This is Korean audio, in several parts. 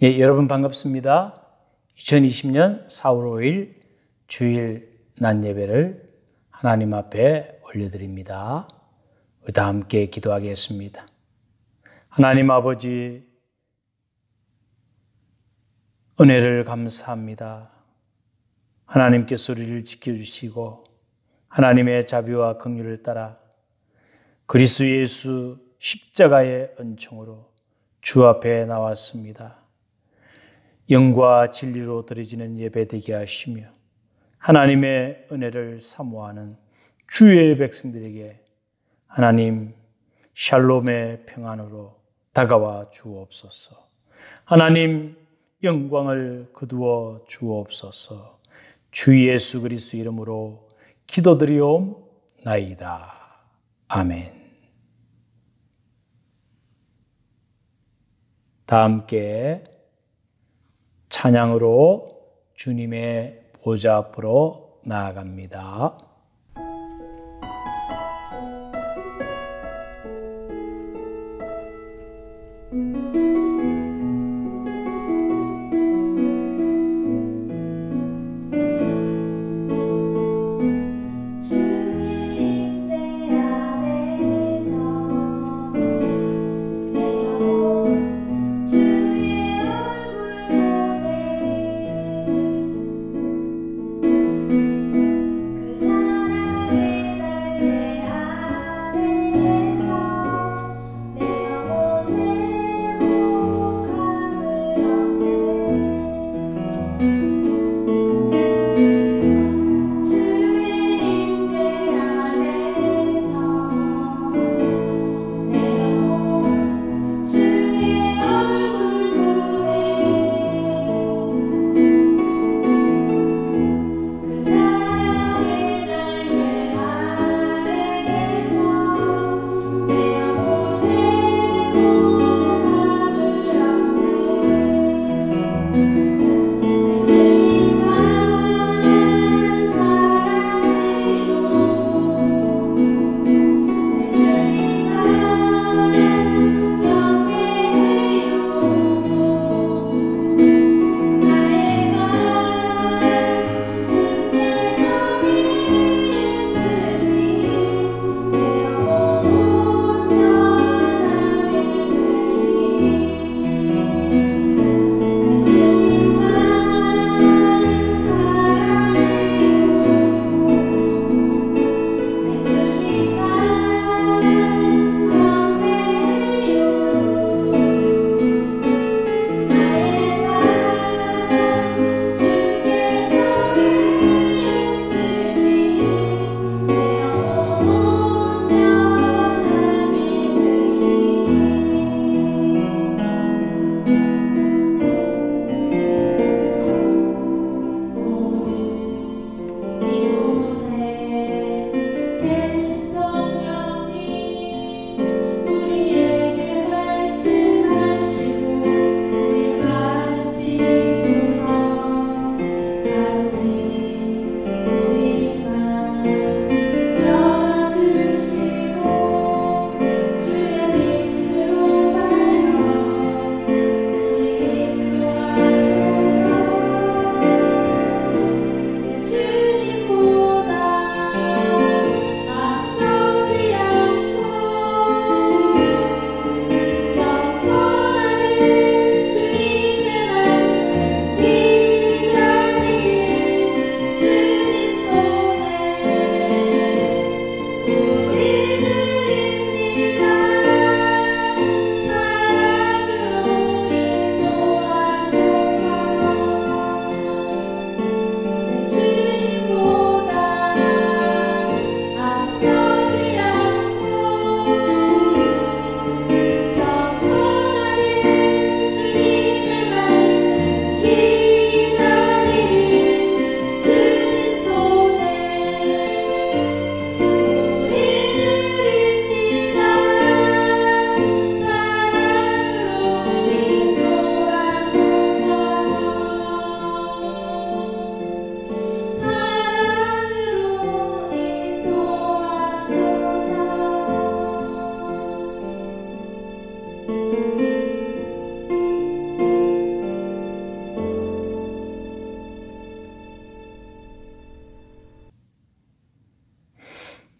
예, 여러분 반갑습니다. 2020년 4월 5일 주일 낮 예배를 하나님 앞에 올려드립니다. 우리 다 함께 기도하겠습니다. 하나님 아버지, 은혜를 감사합니다. 하나님께서 우리를 지켜주시고 하나님의 자비와 긍휼을 따라 그리스도 예수 십자가의 은총으로 주 앞에 나왔습니다. 영과 진리로 드려지는 예배 되게 하시며 하나님의 은혜를 사모하는 주의 백성들에게 하나님 샬롬의 평안으로 다가와 주옵소서. 하나님 영광을 거두어 주옵소서. 주 예수 그리스도 이름으로 기도드리옵나이다. 아멘. 다 함께 찬양으로 주님의 보좌 앞으로 나아갑니다.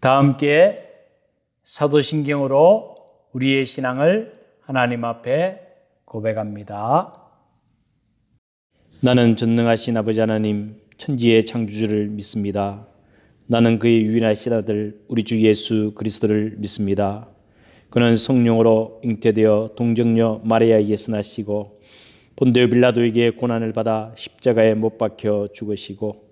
다 함께 사도신경으로 우리의 신앙을 하나님 앞에 고백합니다. 나는 전능하신 아버지 하나님, 천지의 창조주를 믿습니다. 나는 그의 유일하신 아들 우리 주 예수 그리스도를 믿습니다. 그는 성령으로 잉태되어 동정녀 마리아에게서 나시고 본디오 빌라도에게 고난을 받아 십자가에 못 박혀 죽으시고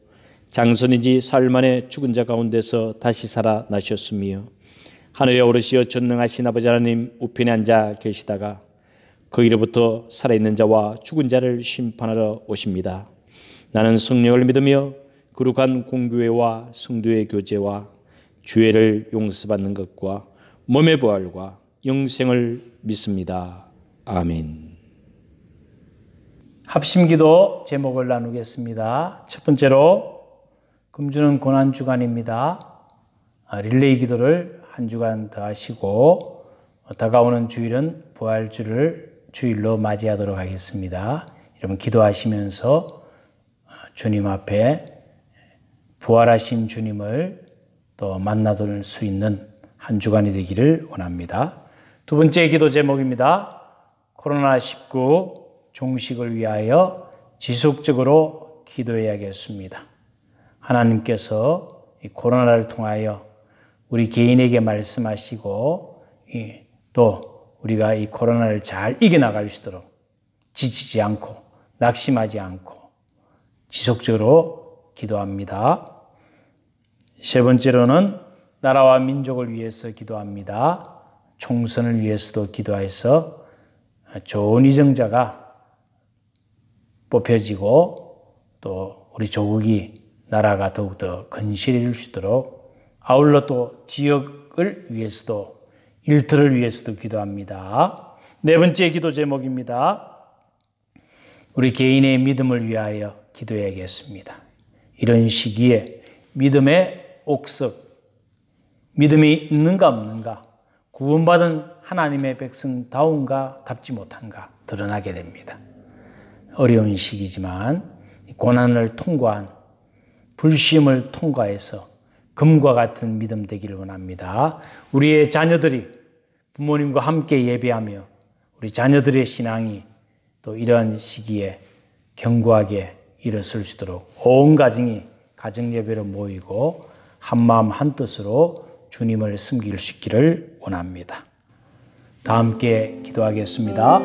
장선인지 사흘 만에 죽은 자 가운데서 다시 살아나셨으며 하늘에 오르시어 전능하신 아버지 하나님 우편에 앉아 계시다가 거기로부터 살아있는 자와 죽은 자를 심판하러 오십니다. 나는 성령을 믿으며 거룩한 공교회와 성도의 교제와 죄를 용서받는 것과 몸의 부활과 영생을 믿습니다. 아멘. 합심기도 제목을 나누겠습니다. 첫 번째로 금주는 고난주간입니다. 릴레이 기도를 한 주간 더 하시고 다가오는 주일은 부활주를 주일로 맞이하도록 하겠습니다. 여러분 기도하시면서 주님 앞에 부활하신 주님을 또 만나볼 수 있는 한 주간이 되기를 원합니다. 두 번째 기도 제목입니다. 코로나19 종식을 위하여 지속적으로 기도해야겠습니다. 하나님께서 이 코로나를 통하여 우리 개인에게 말씀하시고 또 우리가 이 코로나를 잘 이겨나갈 수 있도록 지치지 않고 낙심하지 않고 지속적으로 기도합니다. 세 번째로는 나라와 민족을 위해서 기도합니다. 총선을 위해서도 기도해서 좋은 위정자가 뽑혀지고 또 우리 조국이 나라가 더욱더 건실해질 수 있도록 아울러 또 지역을 위해서도 일터를 위해서도 기도합니다. 네 번째 기도 제목입니다. 우리 개인의 믿음을 위하여 기도해야겠습니다. 이런 시기에 믿음의 옥석, 믿음이 있는가 없는가, 구원받은 하나님의 백성다운가 답지 못한가 드러나게 됩니다. 어려운 시기지만 고난을 통과한 불시험을 통과해서 금과 같은 믿음 되기를 원합니다. 우리의 자녀들이 부모님과 함께 예배하며 우리 자녀들의 신앙이 또 이러한 시기에 견고하게 일어설 수 있도록 온 가정이 가정 예배로 모이고 한마음 한뜻으로 주님을 섬길 수 있기를 원합니다. 다 함께 기도하겠습니다.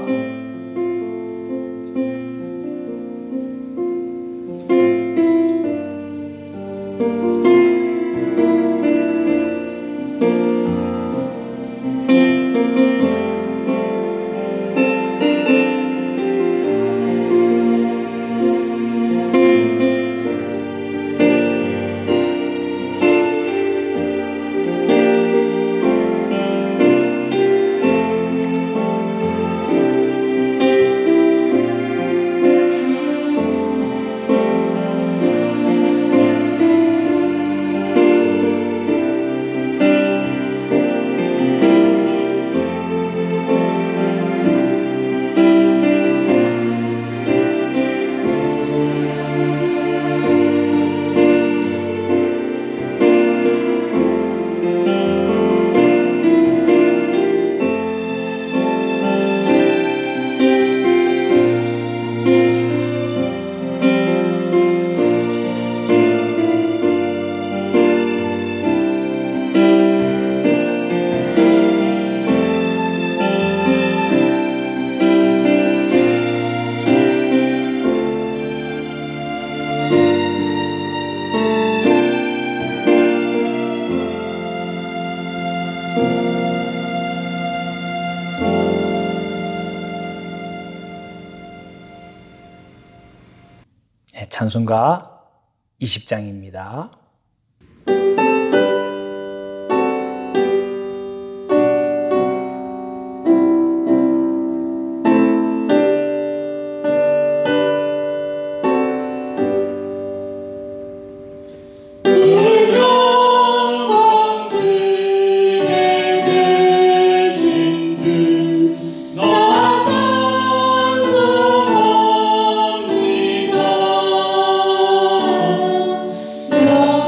찬송가 20장입니다. 영원히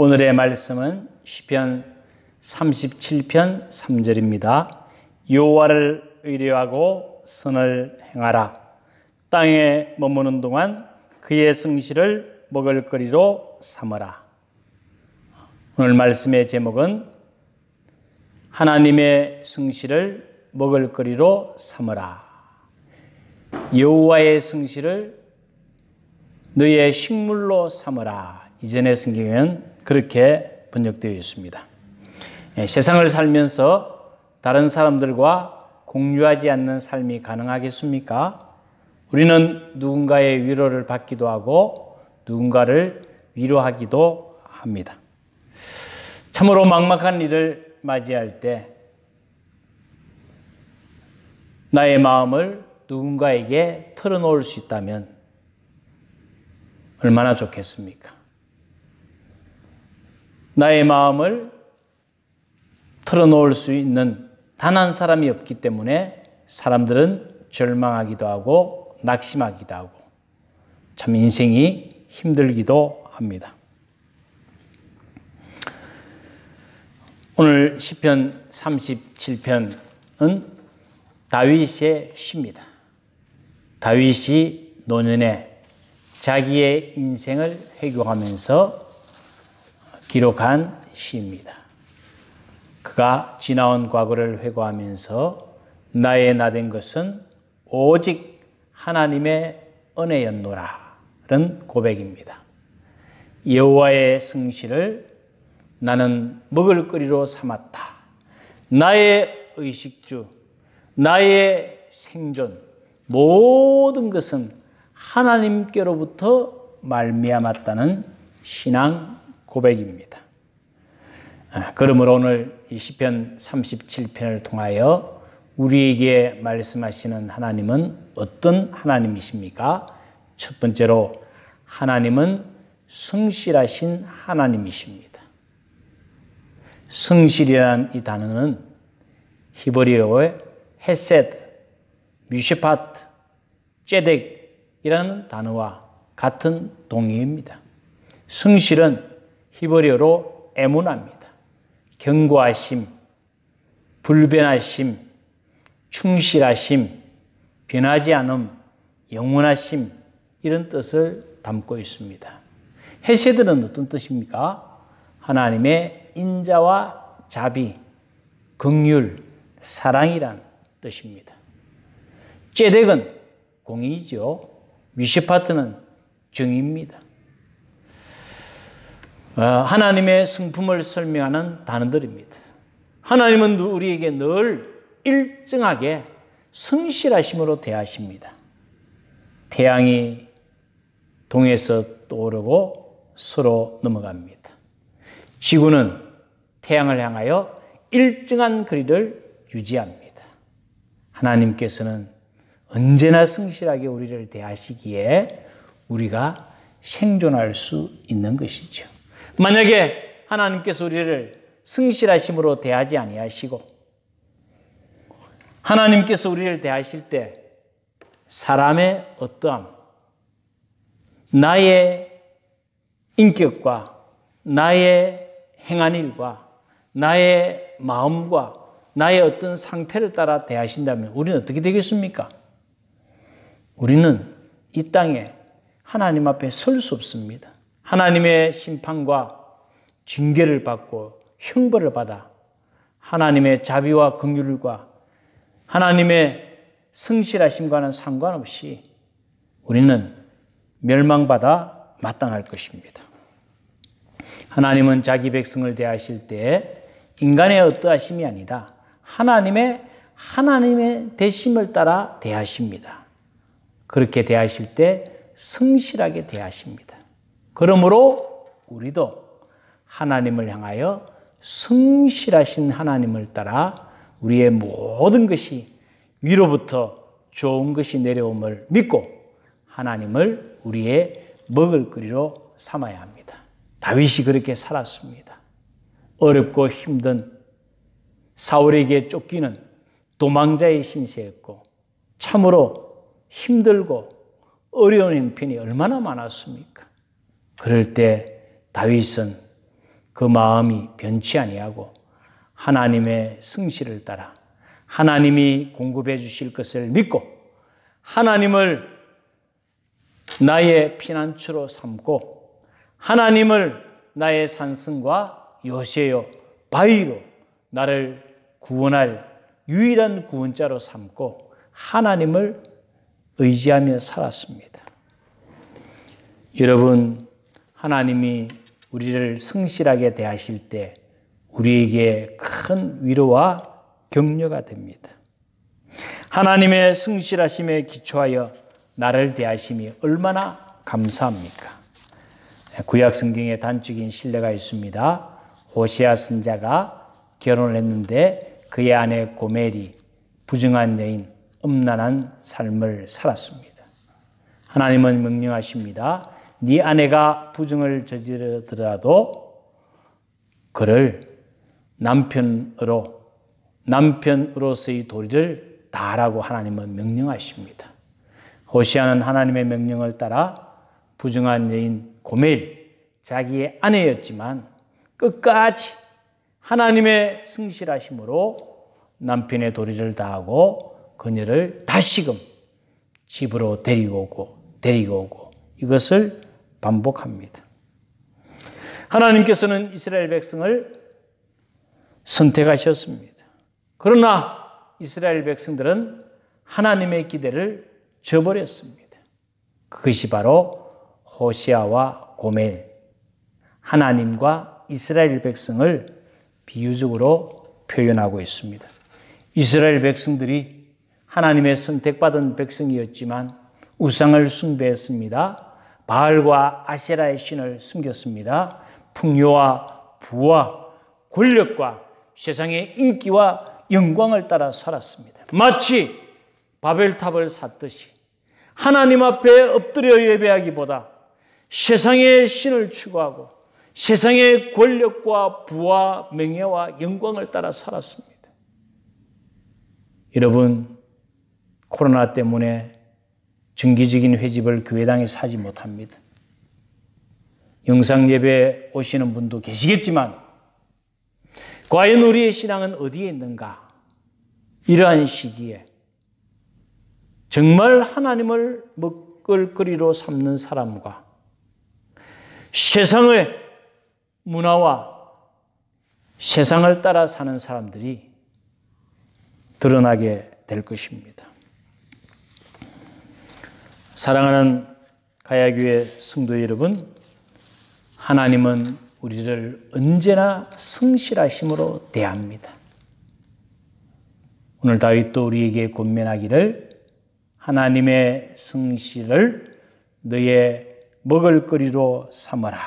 오늘의 말씀은 시편 37편 3절입니다. 여호와를 의뢰하고 선을 행하라. 땅에 머무는 동안 그의 성실을 먹을거리로 삼으라. 오늘 말씀의 제목은 하나님의 성실을 먹을거리로 삼으라. 여호와의 성실을 너의 식물로 삼으라. 이전의 성경에는 그렇게 번역되어 있습니다. 세상을 살면서 다른 사람들과 공유하지 않는 삶이 가능하겠습니까? 우리는 누군가의 위로를 받기도 하고 누군가를 위로하기도 합니다. 참으로 막막한 일을 맞이할 때 나의 마음을 누군가에게 털어놓을 수 있다면 얼마나 좋겠습니까? 나의 마음을 털어놓을 수 있는 단 한 사람이 없기 때문에 사람들은 절망하기도 하고 낙심하기도 하고 참 인생이 힘들기도 합니다. 오늘 시편 37편은 다윗의 시입니다. 다윗이 노년에 자기의 인생을 회고하면서 기록한 시입니다. 그가 지나온 과거를 회고하면서 나의 나된 것은 오직 하나님의 은혜였노라는 고백입니다. 여호와의 성실을 나는 먹을거리로 삼았다. 나의 의식주, 나의 생존, 모든 것은 하나님께로부터 말미암았다는 신앙 고백입니다. 그러므로 오늘 이 시편 37편을 통하여 우리에게 말씀하시는 하나님은 어떤 하나님이십니까? 첫 번째로 하나님은 성실하신 하나님이십니다. 성실이라는 이 단어는 히브리어의 헤세드, 뮤시파트, 제덱이라는 단어와 같은 동의입니다. 성실은 히브리어로 에무나입니다. 견고하심, 불변하심, 충실하심, 변하지 않음, 영원하심 이런 뜻을 담고 있습니다. 헤세드는 어떤 뜻입니까? 하나님의 인자와 자비, 긍휼, 사랑이란 뜻입니다. 제덱은 공의죠. 미시파트는 정의입니다. 하나님의 성품을 설명하는 단어들입니다. 하나님은 우리에게 늘 일정하게 성실하심으로 대하십니다. 태양이 동에서 떠오르고 서로 넘어갑니다. 지구는 태양을 향하여 일정한 거리를 유지합니다. 하나님께서는 언제나 성실하게 우리를 대하시기에 우리가 생존할 수 있는 것이죠. 만약에 하나님께서 우리를 성실하심으로 대하지 아니하시고 하나님께서 우리를 대하실 때 사람의 어떠함, 나의 인격과 나의 행한 일과 나의 마음과 나의 어떤 상태를 따라 대하신다면 우리는 어떻게 되겠습니까? 우리는 이 땅에 하나님 앞에 설 수 없습니다. 하나님의 심판과 징계를 받고 형벌을 받아 하나님의 자비와 긍휼과 하나님의 성실하심과는 상관없이 우리는 멸망받아 마땅할 것입니다. 하나님은 자기 백성을 대하실 때 인간의 어떠하심이 아니라 하나님의 대심을 따라 대하십니다. 그렇게 대하실 때 성실하게 대하십니다. 그러므로 우리도 하나님을 향하여 성실하신 하나님을 따라 우리의 모든 것이 위로부터 좋은 것이 내려옴을 믿고 하나님을 우리의 먹을거리로 삼아야 합니다. 다윗이 그렇게 살았습니다. 어렵고 힘든 사울에게 쫓기는 도망자의 신세였고 참으로 힘들고 어려운 형편이 얼마나 많았습니까? 그럴 때 다윗은 그 마음이 변치 아니하고 하나님의 성실을 따라 하나님이 공급해 주실 것을 믿고 하나님을 나의 피난처로 삼고 하나님을 나의 산성과 요새요 바위로 나를 구원할 유일한 구원자로 삼고 하나님을 의지하며 살았습니다. 여러분, 하나님이 우리를 성실하게 대하실 때 우리에게 큰 위로와 격려가 됩니다. 하나님의 성실하심에 기초하여 나를 대하심이 얼마나 감사합니까? 구약 성경에 단적인 신뢰가 있습니다. 호세아 선지자가 결혼을 했는데 그의 아내 고멜이 부정한 여인, 음란한 삶을 살았습니다. 하나님은 명령하십니다. 네 아내가 부정을 저지르더라도 그를 남편으로서의 도리를 다하라고 하나님은 명령하십니다. 호세아는 하나님의 명령을 따라 부정한 여인 고멜, 자기의 아내였지만 끝까지 하나님의 성실하심으로 남편의 도리를 다하고 그녀를 다시금 집으로 데리고 오고 이것을 반복합니다. 하나님께서는 이스라엘 백성을 선택하셨습니다. 그러나 이스라엘 백성들은 하나님의 기대를 저버렸습니다. 그것이 바로 호세아와 고멜, 하나님과 이스라엘 백성을 비유적으로 표현하고 있습니다. 이스라엘 백성들이 하나님의 선택받은 백성이었지만 우상을 숭배했습니다. 바알과 아세라의 신을 숨겼습니다. 풍요와 부와 권력과 세상의 인기와 영광을 따라 살았습니다. 마치 바벨탑을 샀듯이 하나님 앞에 엎드려 예배하기보다 세상의 신을 추구하고 세상의 권력과 부와 명예와 영광을 따라 살았습니다. 여러분, 코로나 때문에 정기적인 회집을 교회당에 사지 못합니다. 영상 예배 오시는 분도 계시겠지만 과연 우리의 신앙은 어디에 있는가? 이러한 시기에 정말 하나님을 먹을거리로 삼는 사람과 세상의 문화와 세상을 따라 사는 사람들이 드러나게 될 것입니다. 사랑하는 가야교회 성도 여러분, 하나님은 우리를 언제나 성실하심으로 대합니다. 오늘 다윗도 우리에게 권면하기를 하나님의 성실을 너의 먹을거리로 삼아라.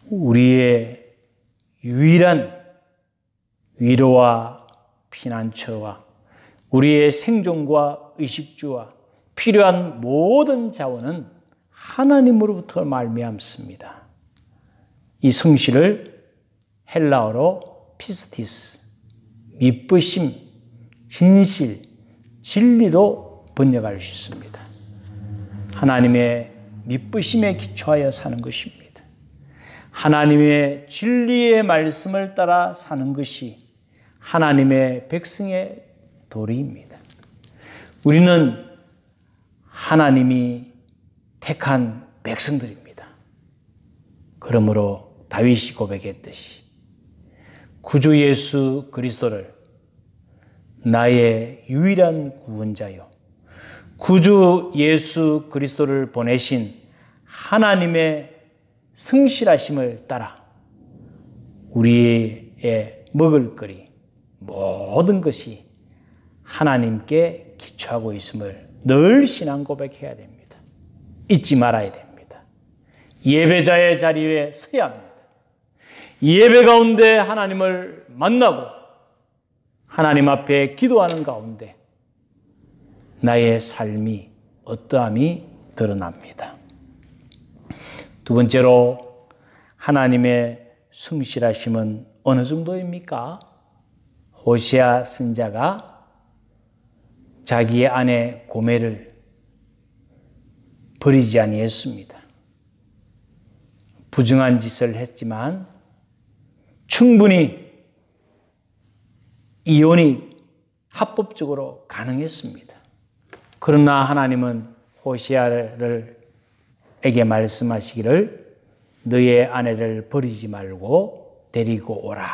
우리의 유일한 위로와 피난처와 우리의 생존과 의식주와 필요한 모든 자원은 하나님으로부터 말미암습니다. 이 성실을 헬라어로 피스티스, 미쁘심, 진실, 진리로 번역할 수 있습니다. 하나님의 미쁘심에 기초하여 사는 것입니다. 하나님의 진리의 말씀을 따라 사는 것이 하나님의 백성의 도리입니다. 우리는 하나님이 택한 백성들입니다. 그러므로 다윗이 고백했듯이 구주 예수 그리스도를 나의 유일한 구원자요, 구주 예수 그리스도를 보내신 하나님의 성실하심을 따라 우리의 먹을거리 모든 것이 하나님께 기초하고 있음을 늘 신앙 고백해야 됩니다. 잊지 말아야 됩니다. 예배자의 자리에 서야 합니다. 예배 가운데 하나님을 만나고 하나님 앞에 기도하는 가운데 나의 삶이 어떠함이 드러납니다. 두 번째로 하나님의 성실하심은 어느 정도입니까? 호세아 선지자가 자기의 아내 고멜을 버리지 아니했습니다. 부정한 짓을 했지만 충분히 이혼이 합법적으로 가능했습니다. 그러나 하나님은 호시아에게 말씀하시기를 너의 아내를 버리지 말고 데리고 오라.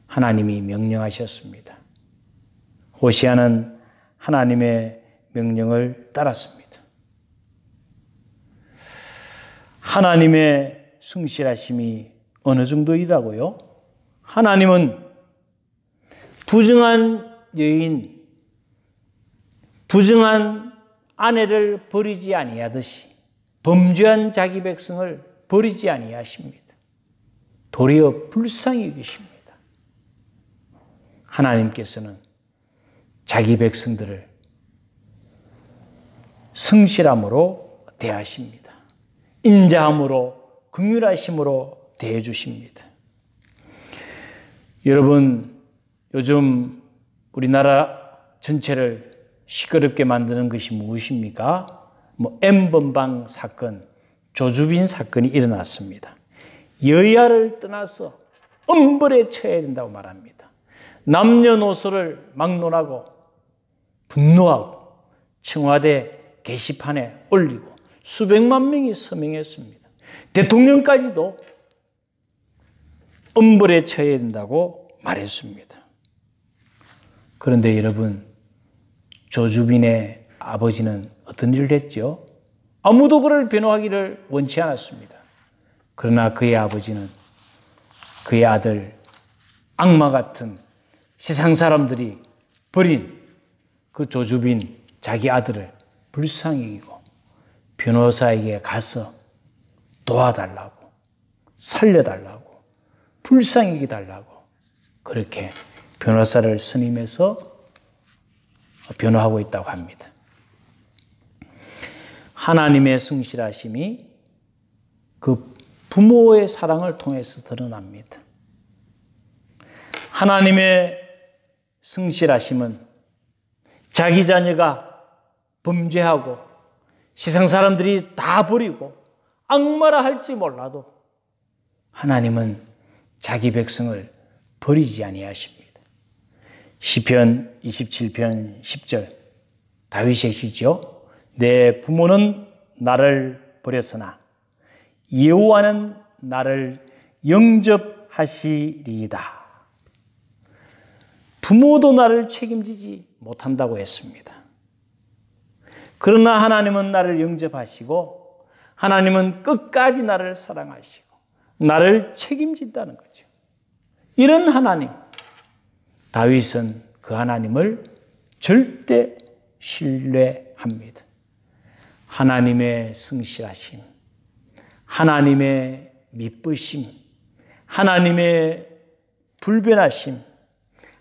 하나님이 명령하셨습니다. 호시아는 하나님의 명령을 따랐습니다. 하나님의 성실하심이 어느 정도이라고요? 하나님은 부정한 여인, 부정한 아내를 버리지 아니하듯이 범죄한 자기 백성을 버리지 아니하십니다. 도리어 불쌍히 여기십니다. 하나님께서는 자기 백성들을 성실함으로 대하십니다. 인자함으로 긍휼하심으로 대해 주십니다. 여러분, 요즘 우리나라 전체를 시끄럽게 만드는 것이 무엇입니까? N번방 사건, 조주빈 사건이 일어났습니다. 여야를 떠나서 엄벌에 처해야 된다고 말합니다. 남녀노소를 막론하고 분노하고 청와대 게시판에 올리고 수백만 명이 서명했습니다. 대통령까지도 엄벌에 처해야 된다고 말했습니다. 그런데 여러분, 조주빈의 아버지는 어떤 일을 했죠? 아무도 그를 변호하기를 원치 않았습니다. 그러나 그의 아버지는 그의 아들, 악마 같은 세상 사람들이 버린 그 조주빈 자기 아들을 불쌍히 여기고 변호사에게 가서 도와달라고, 살려달라고, 불쌍히 여기달라고 그렇게 변호사를 선임해서 변호하고 있다고 합니다. 하나님의 성실하심이 그 부모의 사랑을 통해서 드러납니다. 하나님의 성실하심은 자기 자녀가 범죄하고 세상 사람들이 다 버리고 악마라 할지 몰라도 하나님은 자기 백성을 버리지 아니하십니다. 시편 27편 10절 다윗의 시죠. 내 부모는 나를 버렸으나 여호와는 나를 영접하시리이다. 부모도 나를 책임지지 못한다고 했습니다. 그러나 하나님은 나를 영접하시고 하나님은 끝까지 나를 사랑하시고 나를 책임진다는 거죠. 이런 하나님, 다윗은 그 하나님을 절대 신뢰합니다. 하나님의 성실하심, 하나님의 미쁘심, 하나님의 불변하심,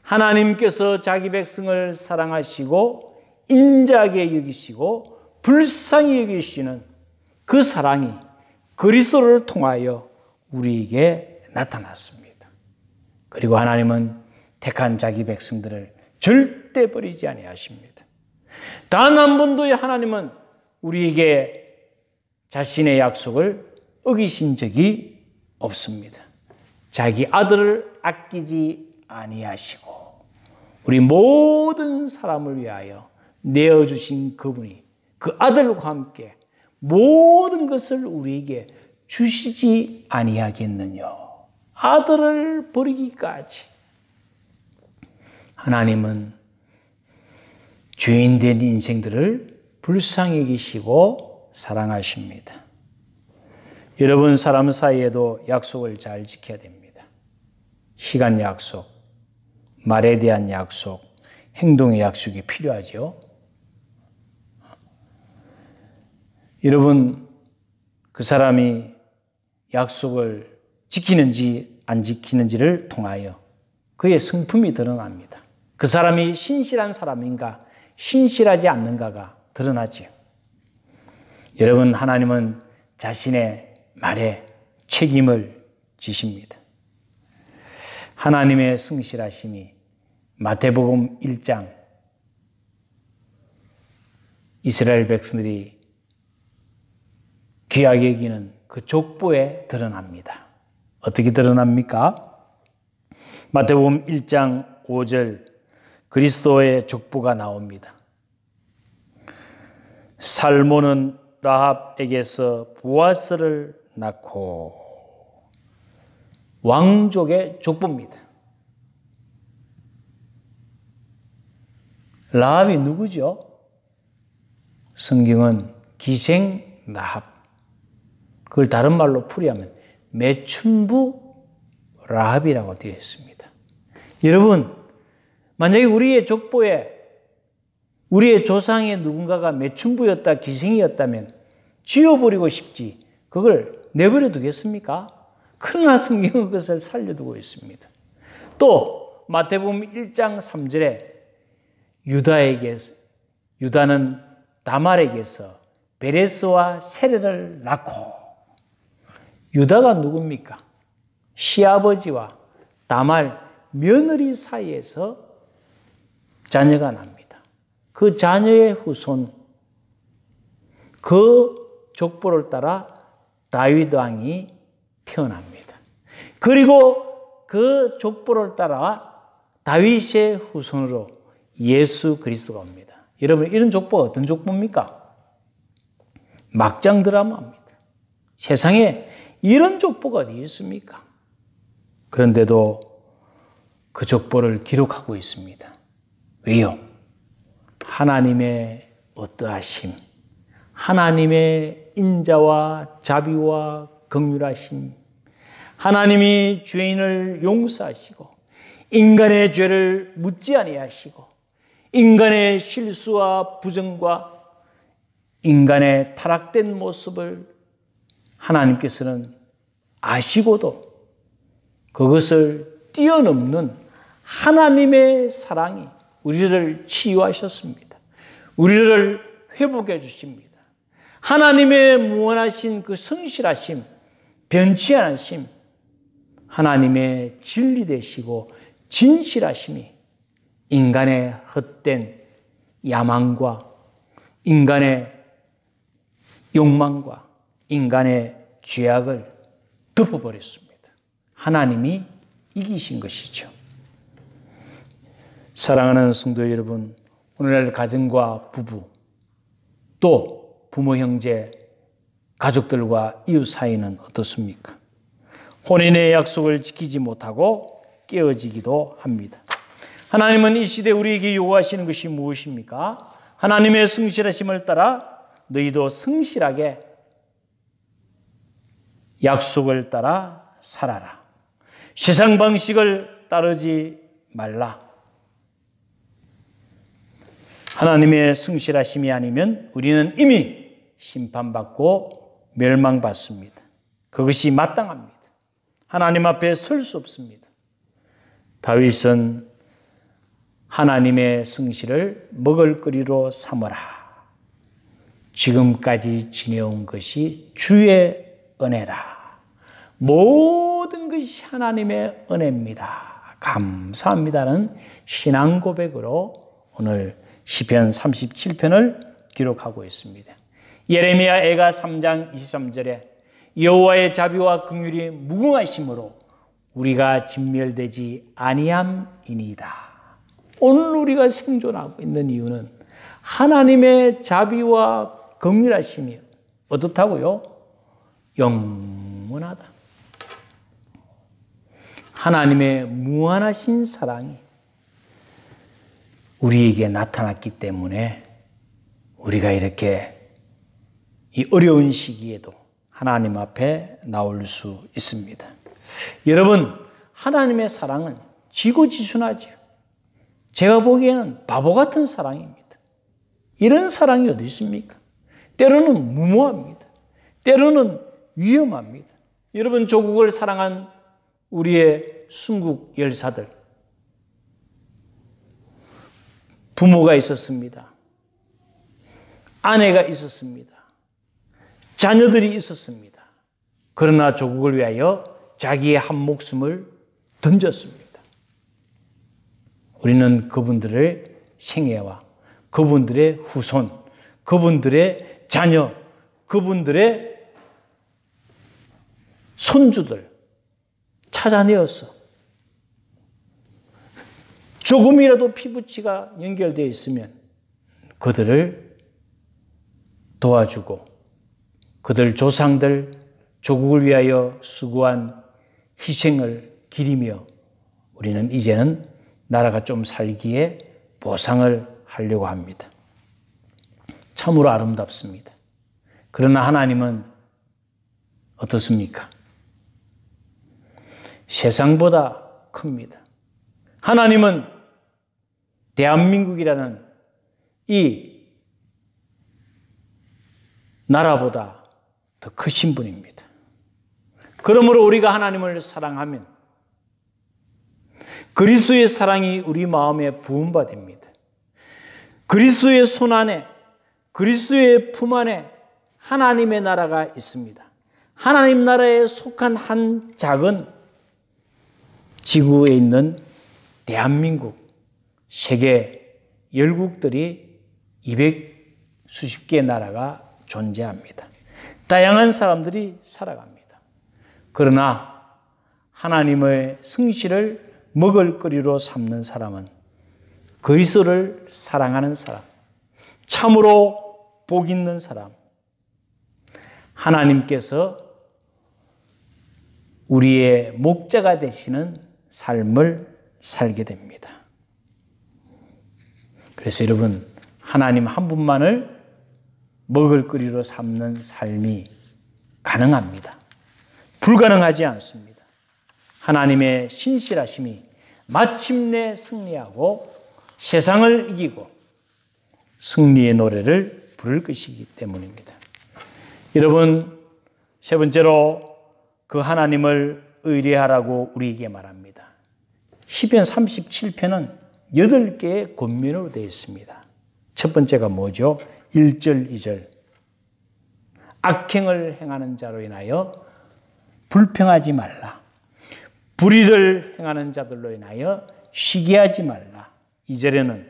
하나님께서 자기 백성을 사랑하시고 인자하게 여기시고 불쌍히 여기시는 그 사랑이 그리스도를 통하여 우리에게 나타났습니다. 그리고 하나님은 택한 자기 백성들을 절대 버리지 아니하십니다. 단 한 번도 하나님은 우리에게 자신의 약속을 어기신 적이 없습니다. 자기 아들을 아끼지 아니하시고 우리 모든 사람을 위하여 내어주신 그분이 그 아들과 함께 모든 것을 우리에게 주시지 아니하겠느냐. 아들을 버리기까지. 하나님은 죄인된 인생들을 불쌍히 여기시고 사랑하십니다. 여러분, 사람 사이에도 약속을 잘 지켜야 됩니다. 시간 약속, 말에 대한 약속, 행동의 약속이 필요하죠. 여러분, 그 사람이 약속을 지키는지 안 지키는지를 통하여 그의 성품이 드러납니다. 그 사람이 신실한 사람인가, 신실하지 않는가가 드러나지요. 여러분, 하나님은 자신의 말에 책임을 지십니다. 하나님의 성실하심이 마태복음 1장 이스라엘 백성들이 귀하게 여기는 그 족보에 드러납니다. 어떻게 드러납니까? 마태복음 1장 5절 그리스도의 족보가 나옵니다. 살몬은 라합에게서 보아스를 낳고, 왕족의 족보입니다. 라합이 누구죠? 성경은 기생 라합, 그걸 다른 말로 풀이하면 매춘부 라합이라고 되어 있습니다. 여러분, 만약에 우리의 족보에 우리의 조상의 누군가가 매춘부였다, 기생이었다면 지워버리고 싶지 그걸 내버려 두겠습니까? 그러나 성경은 그것을 살려두고 있습니다. 또 마태복음 1장 3절에 유다는 다말에게서 베레스와 세레를 낳고, 유다가 누굽니까? 시아버지와 다말 며느리 사이에서 자녀가 납니다. 그 자녀의 후손, 그 족보를 따라 다윗 왕이 태어납니다. 그리고 그 족보를 따라 다윗의 후손으로 예수 그리스도가 옵니다. 여러분, 이런 족보가 어떤 족보입니까? 막장 드라마입니다. 세상에 이런 족보가 어디 있습니까? 그런데도 그 족보를 기록하고 있습니다. 왜요? 하나님의 어떠하심, 하나님의 인자와 자비와 긍휼하심, 하나님이 죄인을 용서하시고 인간의 죄를 묻지 아니하시고 인간의 실수와 부정과 인간의 타락된 모습을 하나님께서는 아시고도 그것을 뛰어넘는 하나님의 사랑이 우리를 치유하셨습니다. 우리를 회복해 주십니다. 하나님의 무한하신 그 성실하심, 변치 않으심, 하나님의 진리 되시고 진실하심이 인간의 헛된 야망과 인간의 욕망과 인간의 죄악을 덮어버렸습니다. 하나님이 이기신 것이죠. 사랑하는 성도 여러분, 오늘날 가정과 부부, 또 부모, 형제, 가족들과 이웃 사이는 어떻습니까? 혼인의 약속을 지키지 못하고 깨어지기도 합니다. 하나님은 이 시대 우리에게 요구하시는 것이 무엇입니까? 하나님의 성실하심을 따라 너희도 성실하게 약속을 따라 살아라. 세상 방식을 따르지 말라. 하나님의 성실하심이 아니면 우리는 이미 심판받고 멸망받습니다. 그것이 마땅합니다. 하나님 앞에 설 수 없습니다. 다윗은 하나님의 성실을 먹을거리로 삼으라. 지금까지 지내온 것이 주의 은혜라. 모든 것이 하나님의 은혜입니다. 감사합니다는 신앙 고백으로 오늘 시편 37편을 기록하고 있습니다. 예레미야 애가 3장 23절에 여호와의 자비와 긍휼이 무궁하심으로 우리가 진멸되지 아니함이니이다. 오늘 우리가 생존하고 있는 이유는 하나님의 자비와 긍휼하심이 어떻다고요? 영원하다. 하나님의 무한하신 사랑이 우리에게 나타났기 때문에 우리가 이렇게 이 어려운 시기에도 하나님 앞에 나올 수 있습니다. 여러분, 하나님의 사랑은 지고지순하죠. 제가 보기에는 바보 같은 사랑입니다. 이런 사랑이 어디 있습니까? 때로는 무모합니다. 때로는 위험합니다. 여러분, 조국을 사랑한 우리의 순국 열사들, 부모가 있었습니다. 아내가 있었습니다. 자녀들이 있었습니다. 그러나 조국을 위하여 자기의 한 목숨을 던졌습니다. 우리는 그분들의 생애와 그분들의 후손, 그분들의 자녀, 그분들의 손주들 찾아내어서 조금이라도 피부치가 연결되어 있으면 그들을 도와주고 그들 조상들 조국을 위하여 수고한 희생을 기리며 우리는 이제는 나라가 좀 살기에 보상을 하려고 합니다. 참으로 아름답습니다. 그러나 하나님은 어떻습니까? 세상보다 큽니다. 하나님은 대한민국이라는 이 나라보다 더 크신 분입니다. 그러므로 우리가 하나님을 사랑하면 그리스도의 사랑이 우리 마음에 부음받습니다. 그리스도의 손 안에, 그리스도의 품 안에 하나님의 나라가 있습니다. 하나님 나라에 속한 한 작은 지구에 있는 대한민국, 세계 열국들이 200수십 개의 나라가 존재합니다. 다양한 사람들이 살아갑니다. 그러나 하나님의 성실을 먹을거리로 삼는 사람은 그리스도를 사랑하는 사람, 참으로 복 있는 사람, 하나님께서 우리의 목자가 되시는 삶을 살게 됩니다. 그래서 여러분, 하나님 한 분만을 먹을거리로 삼는 삶이 가능합니다. 불가능하지 않습니다. 하나님의 신실하심이 마침내 승리하고 세상을 이기고 승리의 노래를 부를 것이기 때문입니다. 여러분, 세 번째로 그 하나님을 의뢰하라고 우리에게 말합니다. 시편 37편은 8개의 권면으로 되어 있습니다. 첫 번째가 뭐죠? 1절, 2절. 악행을 행하는 자로 인하여 불평하지 말라. 불의를 행하는 자들로 인하여 시기하지 말라. 2절에는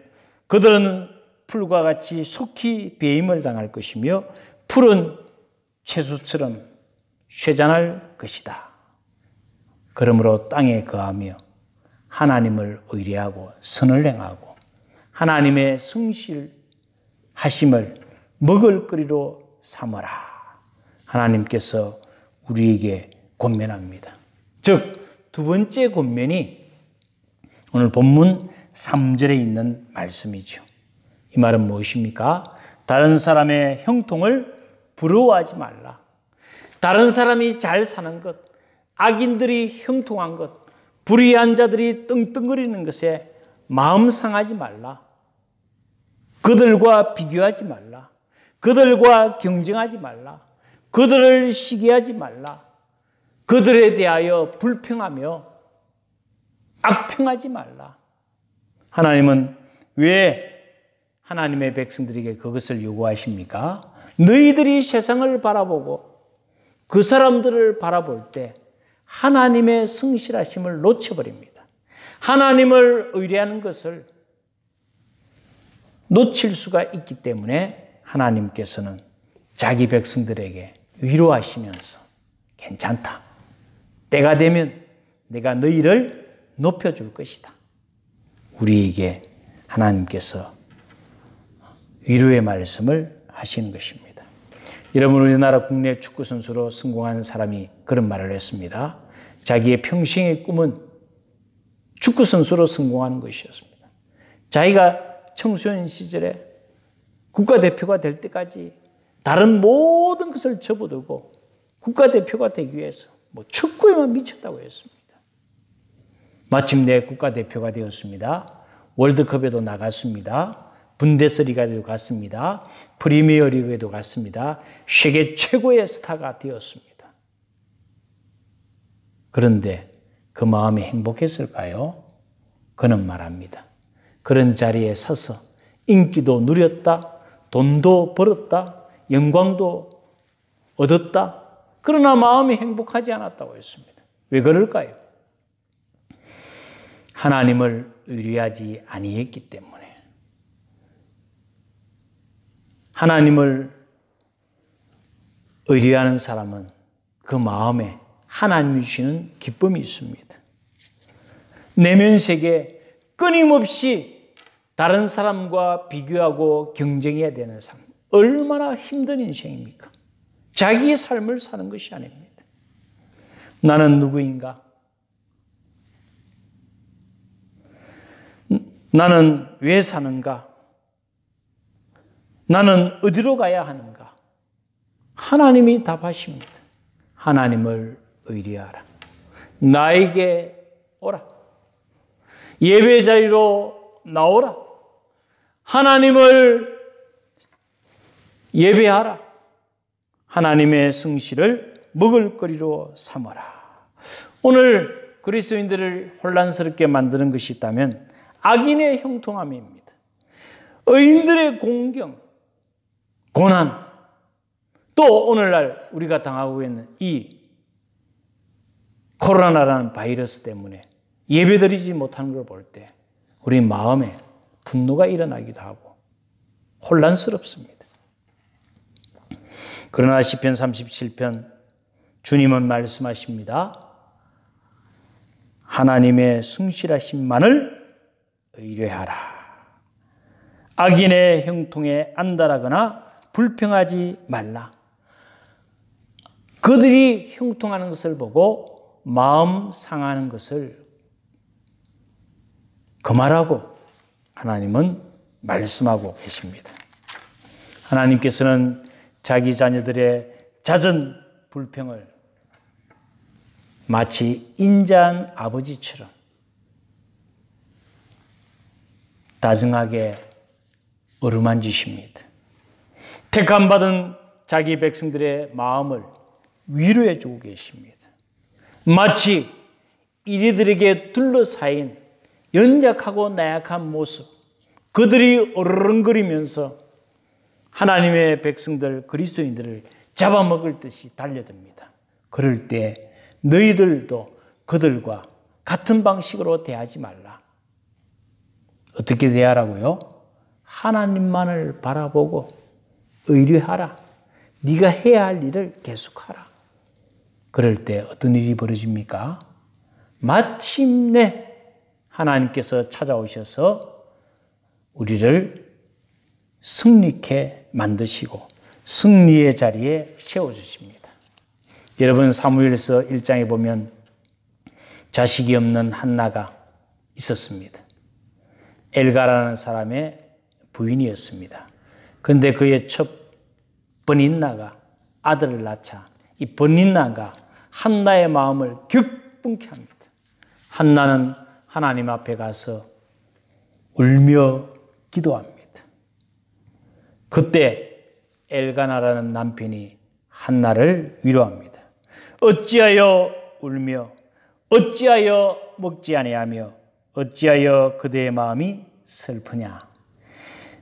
그들은 풀과 같이 속히 배임을 당할 것이며 풀은 채소처럼 쇠잔할 것이다. 그러므로 땅에 거하며 하나님을 의뢰하고 선을 행하고 하나님의 성실하심을 먹을거리로 삼아라. 하나님께서 우리에게 권면합니다. 즉, 두 번째 권면이 오늘 본문 3절에 있는 말씀이죠. 이 말은 무엇입니까? 다른 사람의 형통을 부러워하지 말라. 다른 사람이 잘 사는 것, 악인들이 형통한 것, 불의한 자들이 떵떵거리는 것에 마음 상하지 말라. 그들과 비교하지 말라. 그들과 경쟁하지 말라. 그들을 시기하지 말라. 그들에 대하여 불평하며 악평하지 말라. 하나님은 왜 하나님의 백성들에게 그것을 요구하십니까? 너희들이 세상을 바라보고 그 사람들을 바라볼 때 하나님의 성실하심을 놓쳐버립니다. 하나님을 의뢰하는 것을 놓칠 수가 있기 때문에 하나님께서는 자기 백성들에게 위로하시면서 괜찮다. 때가 되면 내가 너희를 높여줄 것이다. 우리에게 하나님께서 위로의 말씀을 하시는 것입니다. 여러분, 우리나라 국내 축구 선수로 성공한 사람이 그런 말을 했습니다. 자기의 평생의 꿈은 축구 선수로 성공하는 것이었습니다. 자기가 청소년 시절에 국가대표가 될 때까지 다른 모든 것을 접어두고 국가대표가 되기 위해서 축구에만 미쳤다고 했습니다. 마침내 국가대표가 되었습니다. 월드컵에도 나갔습니다. 분데스리가에도 갔습니다. 프리미어리그에도 갔습니다. 세계 최고의 스타가 되었습니다. 그런데 그 마음이 행복했을까요? 그는 말합니다. 그런 자리에 서서 인기도 누렸다, 돈도 벌었다, 영광도 얻었다. 그러나 마음이 행복하지 않았다고 했습니다. 왜 그럴까요? 하나님을 의뢰하지 아니했기 때문에. 하나님을 의뢰하는 사람은 그 마음에 하나님이 주시는 기쁨이 있습니다. 내면 세계 끊임없이 다른 사람과 비교하고 경쟁해야 되는 삶. 얼마나 힘든 인생입니까? 자기의 삶을 사는 것이 아닙니다. 나는 누구인가? 나는 왜 사는가? 나는 어디로 가야 하는가? 하나님이 답하십니다. 하나님을 의뢰하라. 나에게 오라. 예배 자리로 나오라. 하나님을 예배하라. 하나님의 성실을 먹을거리로 삼아라. 오늘 그리스도인들을 혼란스럽게 만드는 것이 있다면 악인의 형통함입니다. 의인들의 공경, 고난, 또 오늘날 우리가 당하고 있는 이 코로나라는 바이러스 때문에 예배드리지 못하는 걸 볼 때 우리 마음에 분노가 일어나기도 하고 혼란스럽습니다. 그러나 시편 37편 주님은 말씀하십니다. 하나님의 성실하심만을 의뢰하라. 악인의 형통에 안달하거나 불평하지 말라. 그들이 형통하는 것을 보고 마음 상하는 것을 금하라고 하나님은 말씀하고 계십니다. 하나님께서는 자기 자녀들의 잦은 불평을 마치 인자한 아버지처럼 다정하게 어루만지십니다. 택함받은 자기 백성들의 마음을 위로해 주고 계십니다. 마치 이리들에게 둘러싸인 연약하고 나약한 모습, 그들이 어르렁거리면서 하나님의 백성들, 그리스도인들을 잡아먹을 듯이 달려듭니다. 그럴 때 너희들도 그들과 같은 방식으로 대하지 말라. 어떻게 대하라고요? 하나님만을 바라보고 의뢰하라. 네가 해야 할 일을 계속하라. 그럴 때 어떤 일이 벌어집니까? 마침내 하나님께서 찾아오셔서 우리를 승리케 만드시고 승리의 자리에 세워주십니다. 여러분, 사무엘서 1장에 보면 자식이 없는 한나가 있었습니다. 엘가라는 사람의 부인이었습니다. 그런데 그의 첫 버닌나가 아들을 낳자 이 버닌나가 한나의 마음을 격분케 합니다. 한나는 하나님 앞에 가서 울며 기도합니다. 그때 엘가나라는 남편이 한나를 위로합니다. 어찌하여 울며 어찌하여 먹지 아니하며 어찌하여 그대의 마음이 슬프냐.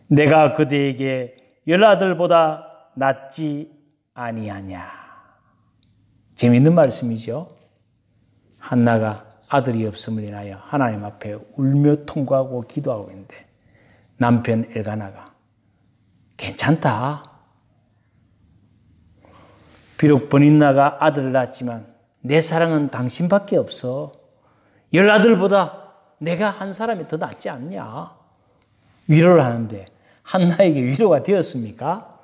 내가 그대에게 열아들보다 낫지 아니하냐. 재미있는 말씀이죠. 한나가 아들이 없음을 인하여 하나님 앞에 울며 통곡하고 기도하고 있는데 남편 엘가나가 괜찮다. 비록 버닌나가 아들을 낳았지만 내 사랑은 당신밖에 없어. 열아들보다 내가 한 사람이 더 낫지 않냐. 위로를 하는데 한나에게 위로가 되었습니까?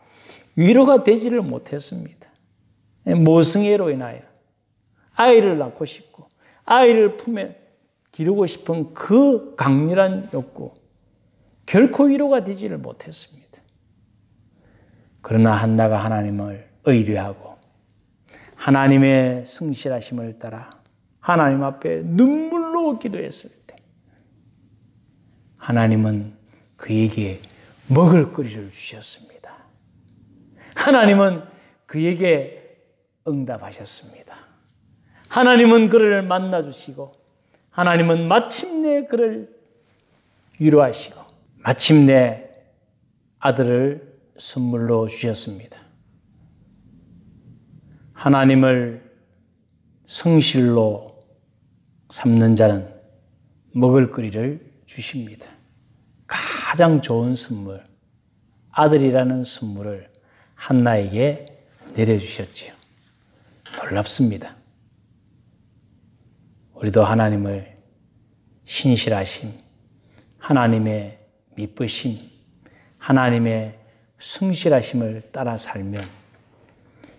위로가 되지를 못했습니다. 모성애로 인하여 아이를 낳고 싶고 아이를 품에 기르고 싶은 그 강렬한 욕구, 결코 위로가 되지를 못했습니다. 그러나 한나가 하나님을 의뢰하고 하나님의 성실하심을 따라 하나님 앞에 눈물로 기도했을 때 하나님은 그에게 먹을거리를 주셨습니다. 하나님은 그에게 응답하셨습니다. 하나님은 그를 만나주시고 하나님은 마침내 그를 위로하시고 마침내 아들을 선물로 주셨습니다. 하나님을 성실로 삼는 자는 먹을거리를 주십니다. 가장 좋은 선물, 아들이라는 선물을 한나에게 내려주셨지요. 놀랍습니다. 우리도 하나님을 신실하심, 하나님의 미쁘심, 하나님의 성실하심을 따라 살면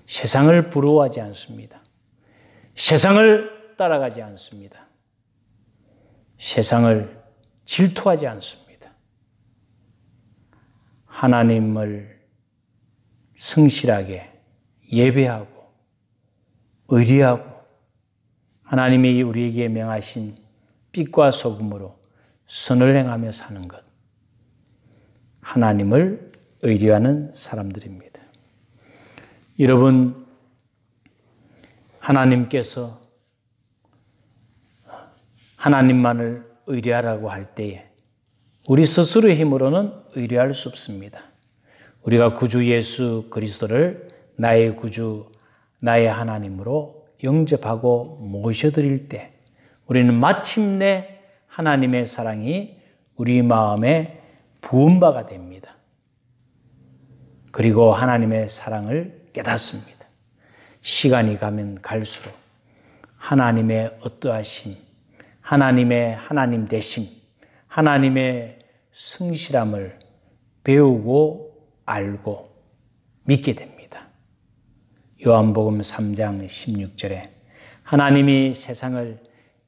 세상을 부러워하지 않습니다. 세상을 따라가지 않습니다. 세상을 질투하지 않습니다. 하나님을 성실하게 예배하고 의리하고 하나님이 우리에게 명하신 빛과 소금으로 선을 행하며 사는 것, 하나님을 의리하는 사람들입니다. 여러분, 하나님께서 하나님만을 의리하라고 할 때에 우리 스스로의 힘으로는 의리할 수 없습니다. 우리가 구주 예수 그리스도를 나의 구주, 나의 하나님으로 영접하고 모셔드릴 때 우리는 마침내 하나님의 사랑이 우리 마음에 부은 바가 됩니다. 그리고 하나님의 사랑을 깨닫습니다. 시간이 가면 갈수록 하나님의 어떠하심, 하나님의 하나님 되심, 하나님의 성실함을 배우고 알고 믿게 됩니다. 요한복음 3장 16절에 하나님이 세상을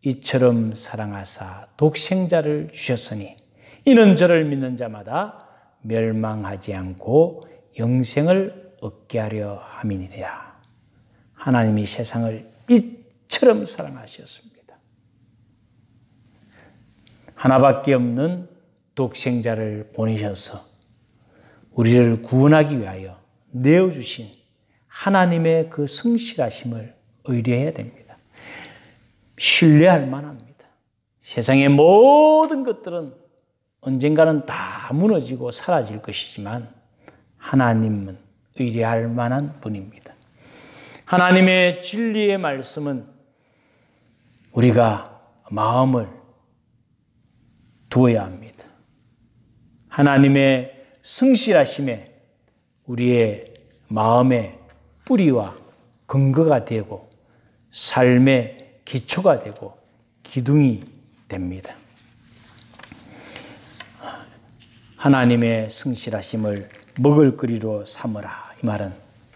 이처럼 사랑하사 독생자를 주셨으니 이는 저를 믿는 자마다 멸망하지 않고 영생을 얻게 하려 함이니라. 하나님이 세상을 이처럼 사랑하셨습니다. 하나밖에 없는 독생자를 보내셔서 우리를 구원하기 위하여 내어주신 하나님의 그 성실하심을 의뢰해야 됩니다. 신뢰할 만합니다. 세상의 모든 것들은 언젠가는 다 무너지고 사라질 것이지만 하나님은 의뢰할 만한 분입니다. 하나님의 진리의 말씀은 우리가 마음을 두어야 합니다. 하나님의 성실하심에 우리의 마음의 뿌리와 근거가 되고 삶의 기초가 되고 기둥이 됩니다. 하나님의 성실하심을 먹을거리로 삼으라. 이 말은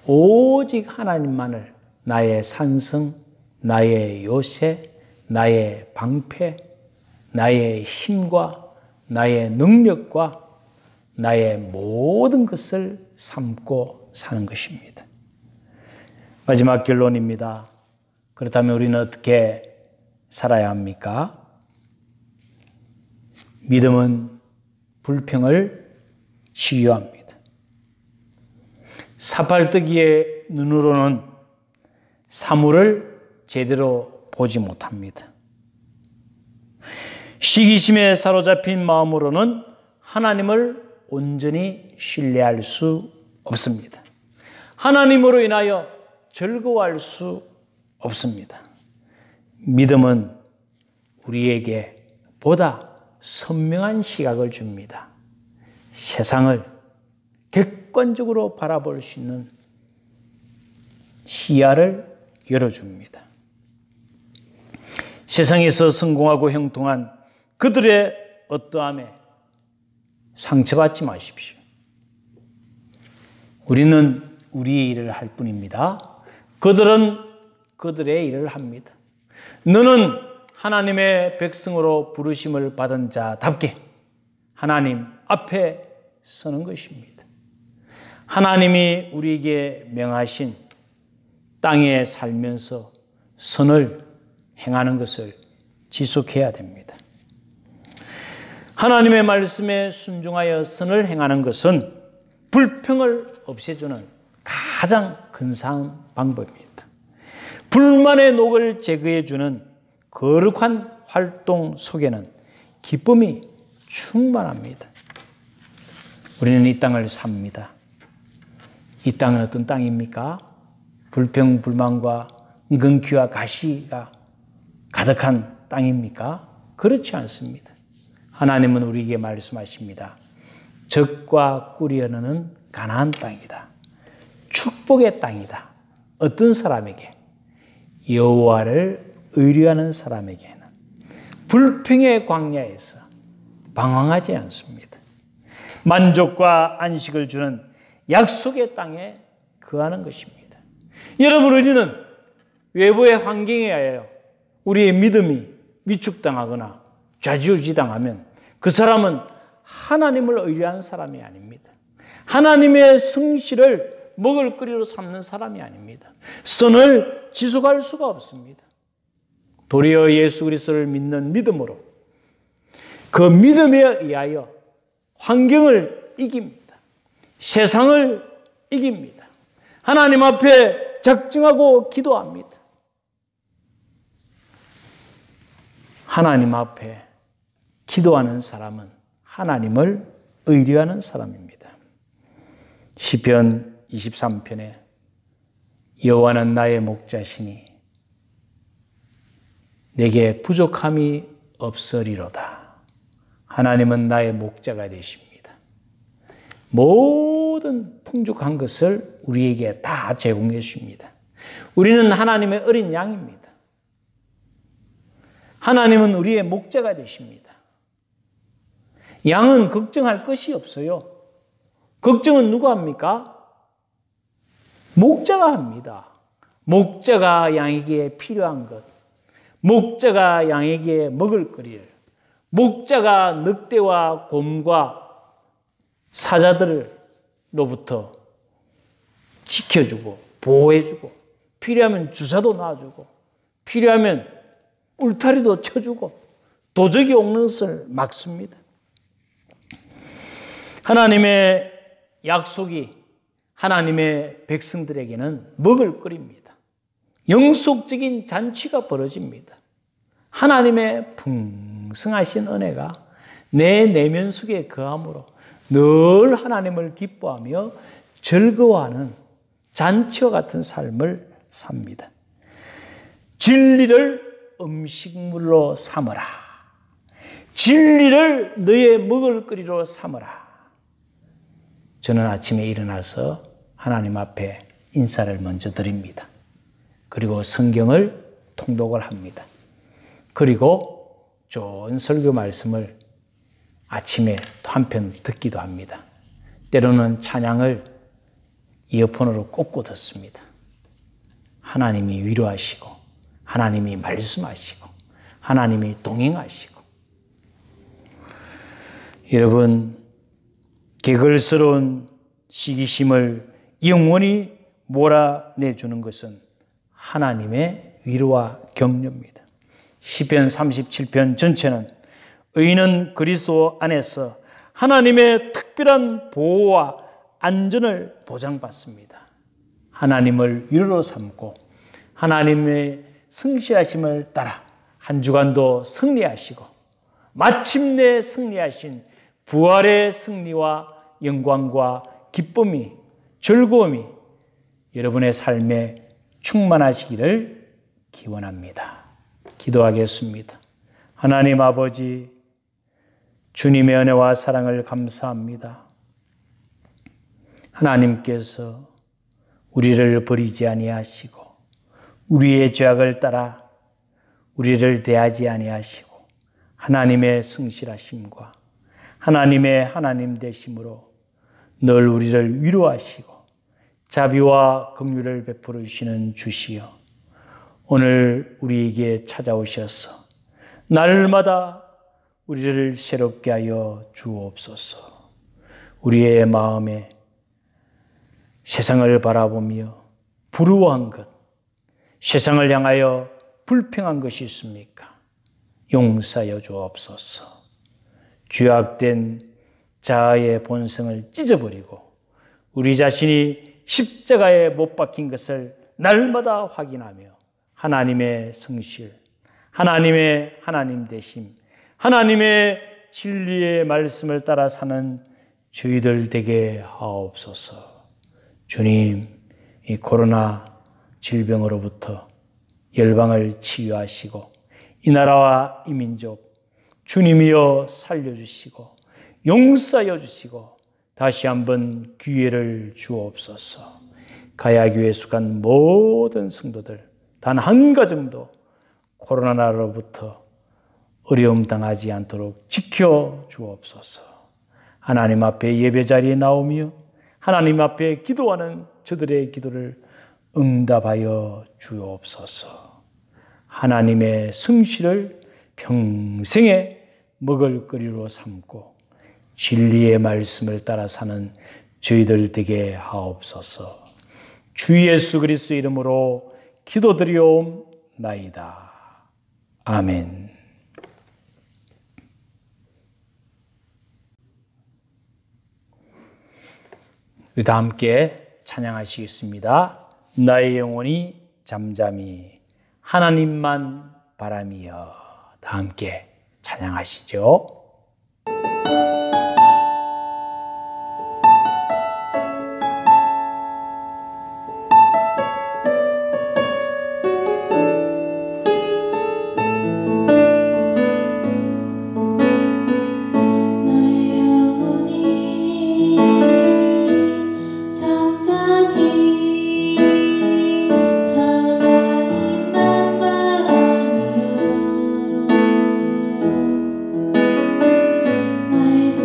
오직 하나님만을 나의 산성, 나의 요새, 나의 방패, 나의 힘과 나의 능력과 나의 모든 것을 삼고 사는 것입니다. 마지막 결론입니다. 그렇다면 우리는 어떻게 살아야 합니까? 믿음은 불평을 치유합니다. 사팔뜨기의 눈으로는 사물을 제대로 보지 못합니다. 시기심에 사로잡힌 마음으로는 하나님을 온전히 신뢰할 수 없습니다. 하나님으로 인하여 즐거워할 수 없습니다. 믿음은 우리에게 보다 선명한 시각을 줍니다. 세상을 객관적으로 바라볼 수 있는 시야를 열어줍니다. 세상에서 성공하고 형통한 그들의 어떠함에 상처받지 마십시오. 우리는 우리의 일을 할 뿐입니다. 그들은 그들의 일을 합니다. 너는 하나님의 백성으로 부르심을 받은 자답게 하나님 앞에 서는 것입니다. 하나님이 우리에게 명하신 땅에 살면서 선을 행하는 것을 지속해야 됩니다. 하나님의 말씀에 순종하여 선을 행하는 것은 불평을 없애주는 가장 근사한 방법입니다. 불만의 녹을 제거해주는 거룩한 활동 속에는 기쁨이 충만합니다. 우리는 이 땅을 삽니다. 이 땅은 어떤 땅입니까? 불평, 불만과 은근귀와 가시가 가득한 땅입니까? 그렇지 않습니다. 하나님은 우리에게 말씀하십니다. 적과 꿀이 흐르는 가나안 땅이다. 축복의 땅이다. 어떤 사람에게? 여호와를 의뢰하는 사람에게는 불평의 광야에서 방황하지 않습니다. 만족과 안식을 주는 약속의 땅에 거하는 것입니다. 여러분, 우리는 외부의 환경에 의하여 우리의 믿음이 위축당하거나 좌지우지당하면 그 사람은 하나님을 의뢰한 사람이 아닙니다. 하나님의 성실을 먹을거리로 삼는 사람이 아닙니다. 선을 지속할 수가 없습니다. 도리어 예수 그리스도를 믿는 믿음으로 그 믿음에 의하여 환경을 이깁니다. 세상을 이깁니다. 하나님 앞에 작정하고 기도합니다. 하나님 앞에 기도하는 사람은 하나님을 의뢰하는 사람입니다. 시편 23편에 여호와는 나의 목자시니 내게 부족함이 없으리로다. 하나님은 나의 목자가 되십니다. 모든 풍족한 것을 우리에게 다 제공해 주십니다. 우리는 하나님의 어린 양입니다. 하나님은 우리의 목자가 되십니다. 양은 걱정할 것이 없어요. 걱정은 누가 합니까? 목자가 합니다. 목자가 양에게 필요한 것, 목자가 양에게 먹을 거리를, 목자가 늑대와 곰과 사자들로부터 지켜주고 보호해주고 필요하면 주사도 놔주고 필요하면 울타리도 쳐주고 도적이 오는 것을 막습니다. 하나님의 약속이 하나님의 백성들에게는 먹을거리입니다. 영속적인 잔치가 벌어집니다. 하나님의 풍성하신 은혜가 내 내면 속에 거함으로 늘 하나님을 기뻐하며 즐거워하는 잔치와 같은 삶을 삽니다. 진리를 음식물로 삼으라. 진리를 너의 먹을거리로 삼으라. 저는 아침에 일어나서 하나님 앞에 인사를 먼저 드립니다. 그리고 성경을 통독을 합니다. 그리고 좋은 설교 말씀을 아침에 또 한편 듣기도 합니다. 때로는 찬양을 이어폰으로 꽂고 듣습니다. 하나님이 위로하시고 하나님이 말씀하시고 하나님이 동행하시고 여러분 개걸스러운 시기심을 영원히 몰아내주는 것은 하나님의 위로와 격려입니다. 시편 37편 전체는 의인은 그리스도 안에서 하나님의 특별한 보호와 안전을 보장받습니다. 하나님을 위로로 삼고 하나님의 성실하심을 따라 한 주간도 승리하시고 마침내 승리하신 부활의 승리와 영광과 기쁨이 즐거움이 여러분의 삶에 충만하시기를 기원합니다. 기도하겠습니다. 하나님 아버지, 주님의 은혜와 사랑을 감사합니다. 하나님께서 우리를 버리지 아니하시고 우리의 죄악을 따라 우리를 대하지 아니하시고 하나님의 성실하심과 하나님의 하나님 되심으로 늘 우리를 위로하시고 자비와 긍휼을 베풀어 주시는 주시여, 오늘 우리에게 찾아오셔서 날마다 우리를 새롭게 하여 주옵소서. 우리의 마음에 세상을 바라보며 불우한 것, 세상을 향하여 불평한 것이 있습니까? 용서하여 주옵소서. 죄악된 자아의 본성을 찢어버리고 우리 자신이 십자가에 못 박힌 것을 날마다 확인하며 하나님의 성실, 하나님의 하나님 되심, 하나님의 진리의 말씀을 따라 사는 저희들 되게 하옵소서. 주님, 이 코로나 질병으로부터 열방을 치유하시고 이 나라와 이 민족 주님이여 살려주시고 용서하여 주시고 다시 한번 기회를 주옵소서. 가야교회 속한 모든 성도들 단 한 가정도 코로나로부터 어려움 당하지 않도록 지켜 주옵소서. 하나님 앞에 예배 자리에 나오며 하나님 앞에 기도하는 저들의 기도를 응답하여 주옵소서. 하나님의 성실을 평생에 먹을거리로 삼고 진리의 말씀을 따라 사는 저희들 되게 하옵소서. 주 예수 그리스도의 이름으로 기도드리옵나이다. 아멘. 우리 다 함께 찬양하시겠습니다. 나의 영혼이 잠잠히 하나님만 바라미여. 다 함께 찬양하시죠. 나의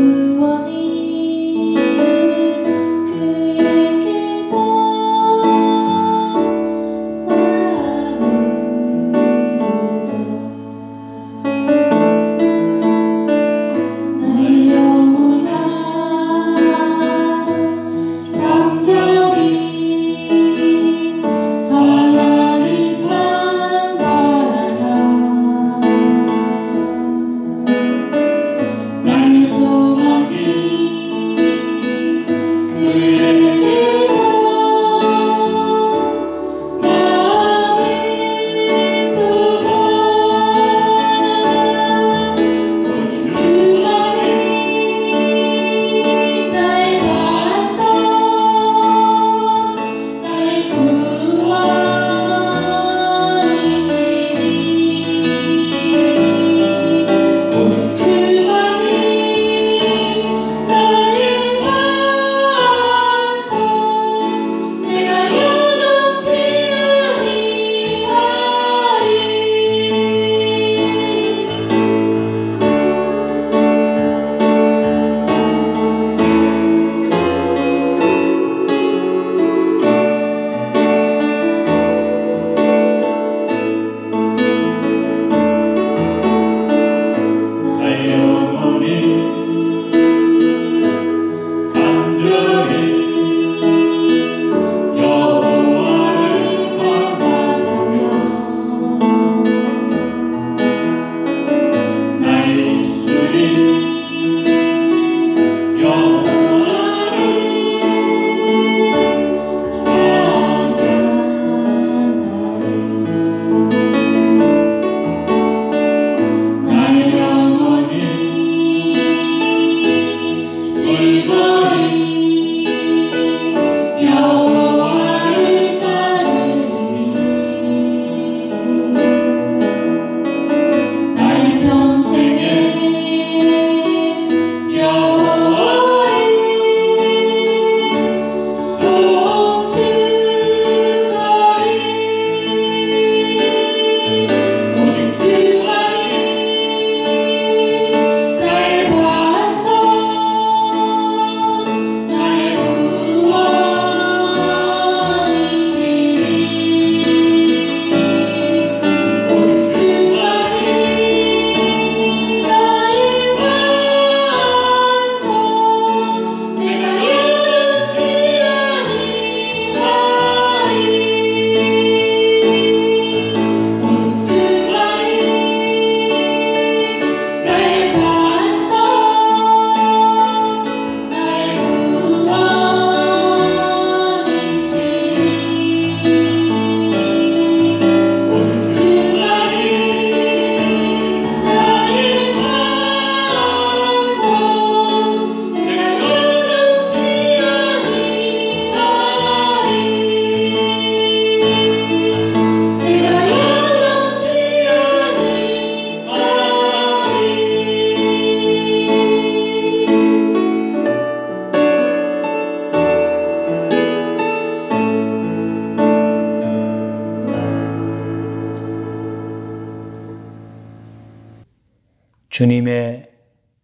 주님의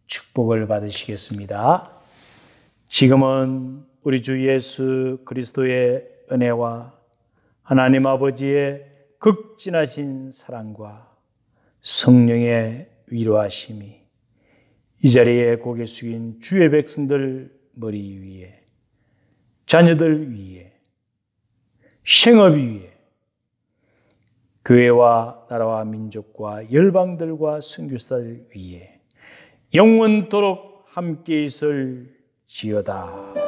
축복을 받으시겠습니다. 지금은 우리 주 예수 그리스도의 은혜와 하나님 아버지의 극진하신 사랑과 성령의 위로하심이 이 자리에 고개 숙인 주의 백성들 머리 위에, 자녀들 위에, 생업 위에, 교회와 나라와 민족과 열방들과 선교사들 위에 영원토록 함께 있을지어다.